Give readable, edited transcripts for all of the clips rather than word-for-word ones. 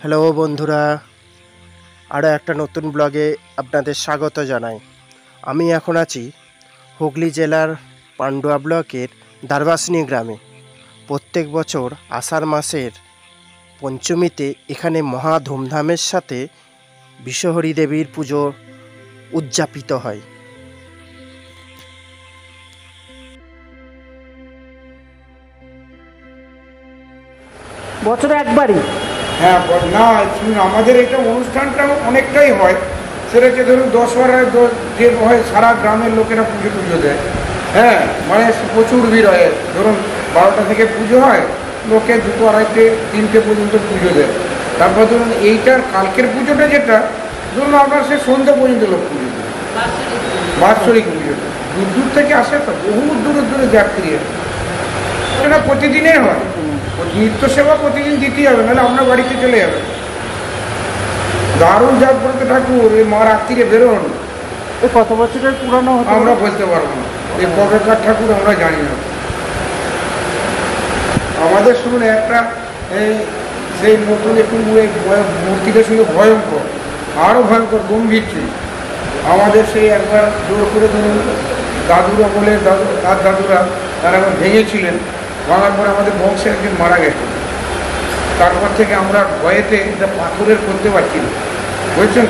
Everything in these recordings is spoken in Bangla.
হ্যালো বন্ধুরা, আরও একটা নতুন ব্লগে আপনাদের স্বাগত জানাই। আমি এখন আছি হুগলি জেলার পান্ডুয়া ব্লকের দারবাসনী গ্রামে। প্রত্যেক বছর আষাঢ় মাসের পঞ্চমীতে এখানে মহা ধুমধামের সাথে বিশ্বহরী দেবীর পুজো উদযাপিত হয়। বছরে একবারই? হ্যাঁ, না শুনুন, আমাদের এটা অনুষ্ঠানটা অনেকটাই হয়। সেটাকে ধরুন 10-12 যে হয়, সারা গ্রামের লোকেরা পুজো দেয়। হ্যাঁ, মানে প্রচুর ভিড় হয়। ধরুন 12টা থেকে পুজো হয়, লোকে 2, 2:30, 3টে পর্যন্ত পুজো দেয়। তারপর ধরুন এইটার কালকের পুজোটা যেটা ধরুন আপনার সে সন্ধ্যা পর্যন্ত লোক পুজো দেয়, বাৎসরিক পুজো। দূর থেকে আসে তো, বহু দূরে যাত্রী আসে। এটা প্রতিদিনই হয়। নিত্য সেবা প্রতিদিন দিতেই হবে, নাহলে আপনার বাড়িতে চলে যাবে। দারুণ জাগ্রত ঠাকুর, এই মা রাত্রিরে বেরোন। কত বছরের পুরানো? আমরা বলতে পারবো না, এই কবেকার ঠাকুর আমরা জানি না। আমাদের শুনুন একটা সেই নতুন একটু মূর্তিটা শুনে ভয়ঙ্কর, আরও ভয়ঙ্কর গম্ভীর ছিল। আমাদের সেই একবার জোর করে ধরুন দাদুরা বলে দাদুরা তারা একবার ভেঙেছিলেন। ভাঙার পরে আমাদের বংশে একজন মারা গেছে। তারপর থেকে আমরা ভয়েতে এটা পাথরের করতে পারছি না, বুঝছেন?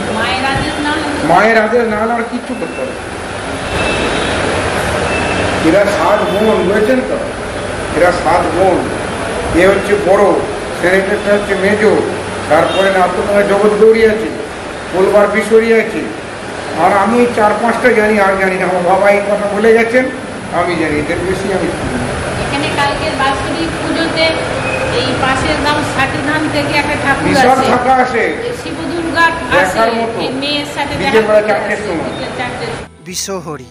মায়ের আদেশ না হলে আমরা কিচ্ছু করতে পারি। এরা 7 বোন, বুঝেছেন তো? এরা 7 বোন। এ হচ্ছে বড়, সেনেটারটা হচ্ছে মেজো, তারপরে নাতনায় জগৎ গৌরী আছে, বলবার বিশ্বরী আছে, আর আমি 4-5টা জানি, আর জানি না। আমার বাবা এই কথা বলে গেছেন, আমি জানি, এদের বেশি আমি শুনি। এখানে কালকের বাৎসরিক পুজোতে এই পাশের গ্রাম ষাটিধাম থেকে একটা ঠাকুর বিশাল আছে, ফাঁকা আসে, শিব দুর্গা আসে, এই মেয়ের সাথে দেখা বিকেল বেলা করতে 4টের আসে, সময়। বিকেল 4টের। বিশ্বহরী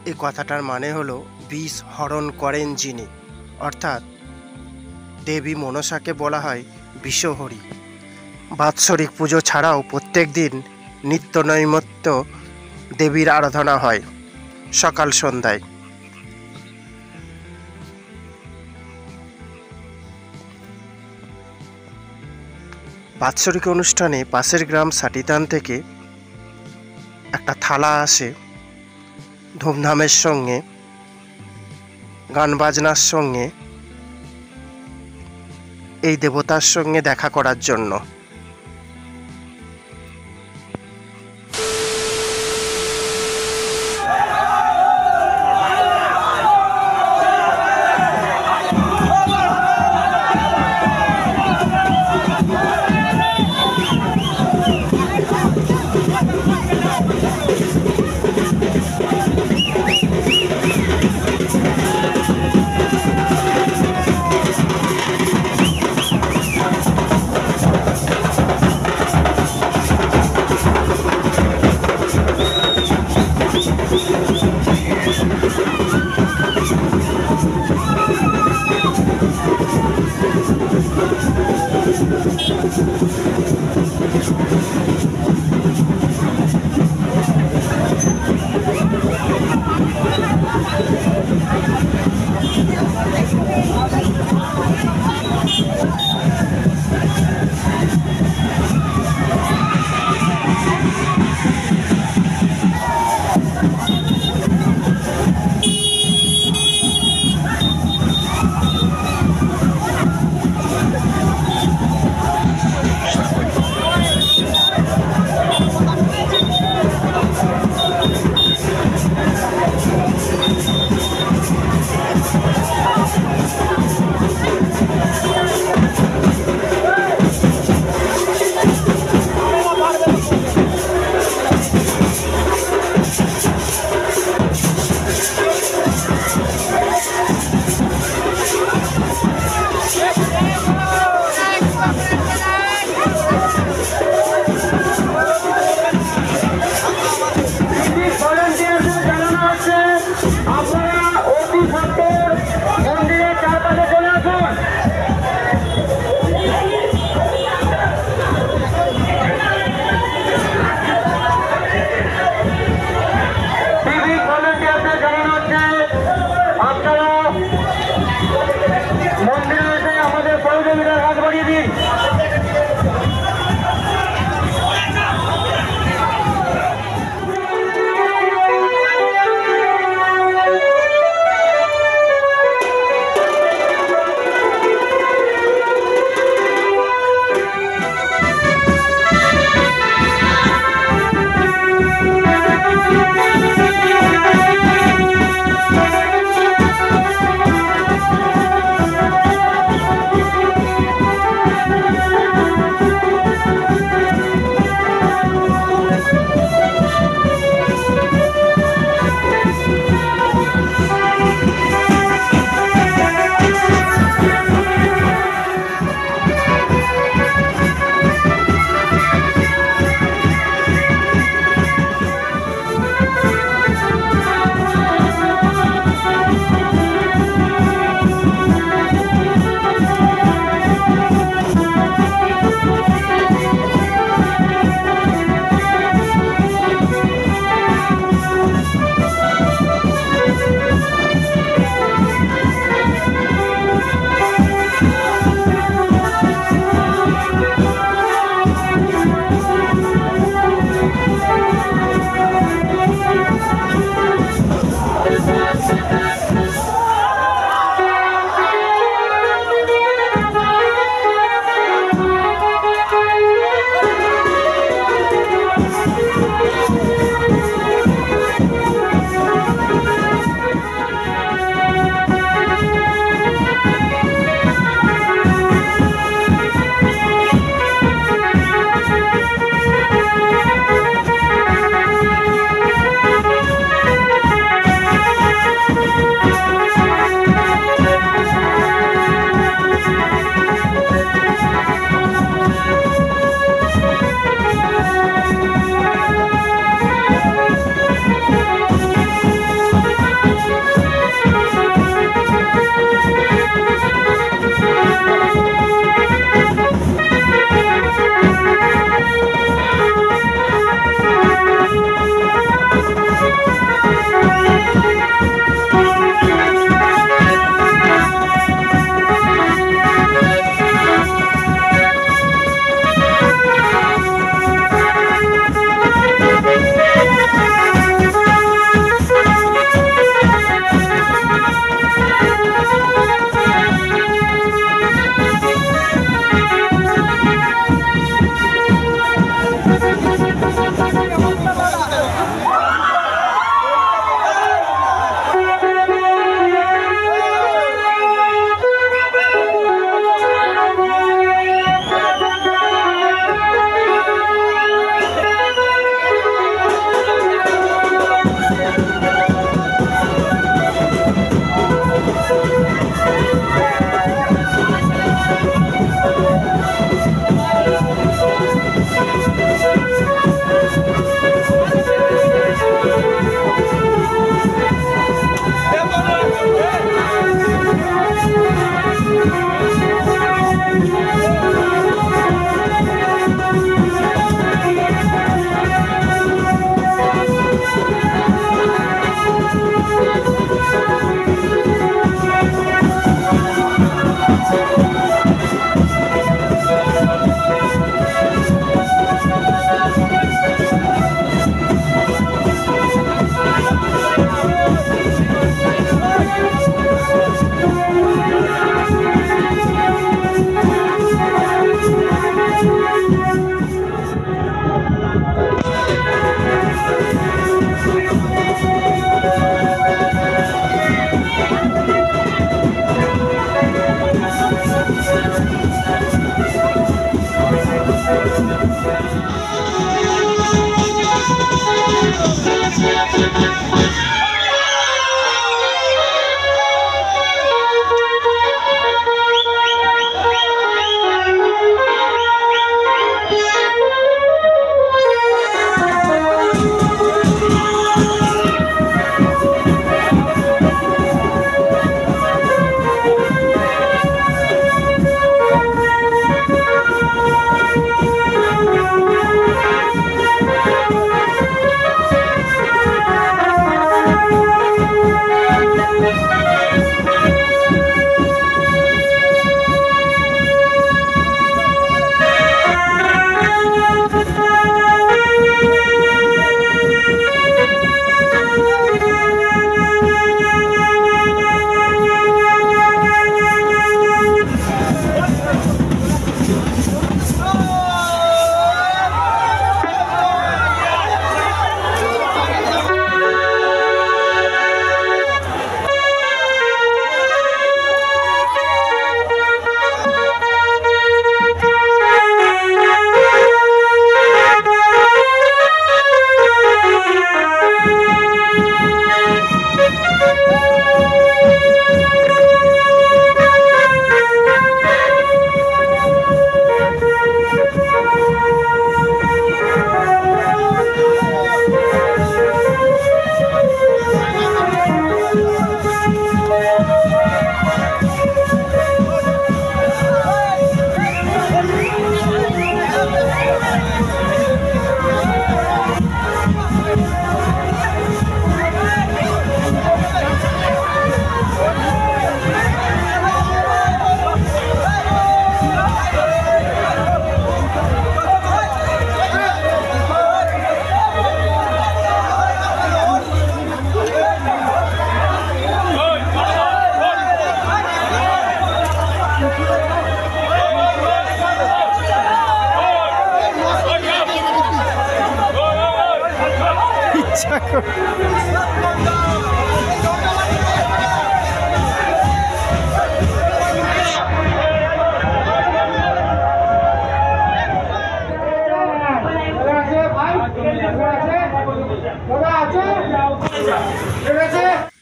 এই কথাটার মানে হলো বিষ হরণ করেন যিনি, অর্থাৎ দেবী মনসাকে বলা হয় বিশ্বহরী। বাৎসরিক পুজো ছাড়াও প্রত্যেক দিন নিত্য নৈমিত্য দেবীর আরাধনা হয় সকাল সন্ধ্যায়। বাৎসরিক অনুষ্ঠানে পাশের গ্রাম ষাটিধান থেকে একটা থালা আসে, ধুমধামের সঙ্গে গান বাজনার সঙ্গে এই দেবতার সঙ্গে দেখা করার জন্য।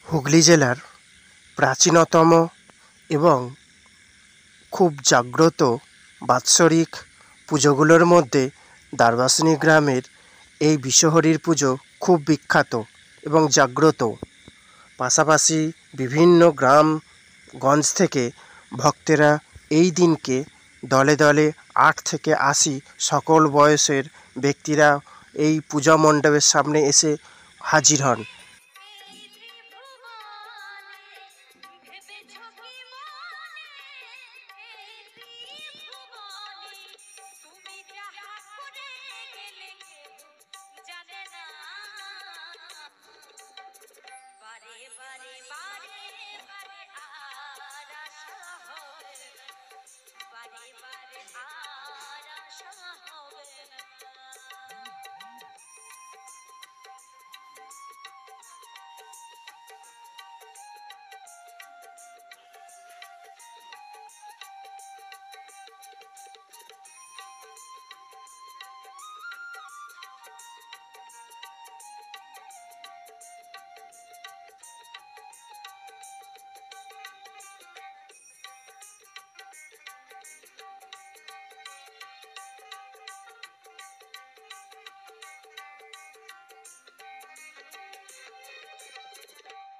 হুগলি জেলার প্রাচীনতম এবং খুব জাগ্রত বাৎসরিক পুজোগুলোর মধ্যে দারবাসিনী গ্রামের এই বিশ্বহরির পুজো খুব বিখ্যাত এবং জাগ্রত। পাশাপাশি বিভিন্ন গ্রামগঞ্জ থেকে ভক্তেরা এই দিনকে দলে দলে 8 থেকে 80 সকল বয়সের ব্যক্তিরা এই পূজা মণ্ডপের সামনে এসে হাজির হন।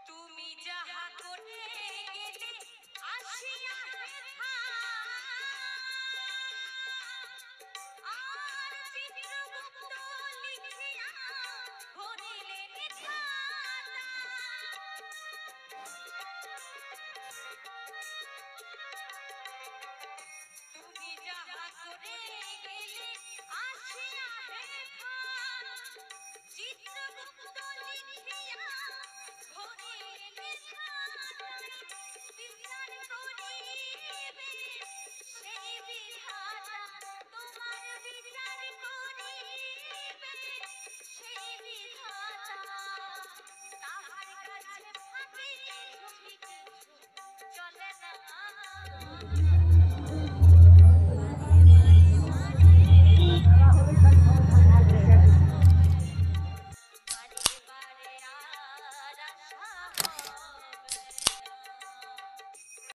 তুমি যাহা করে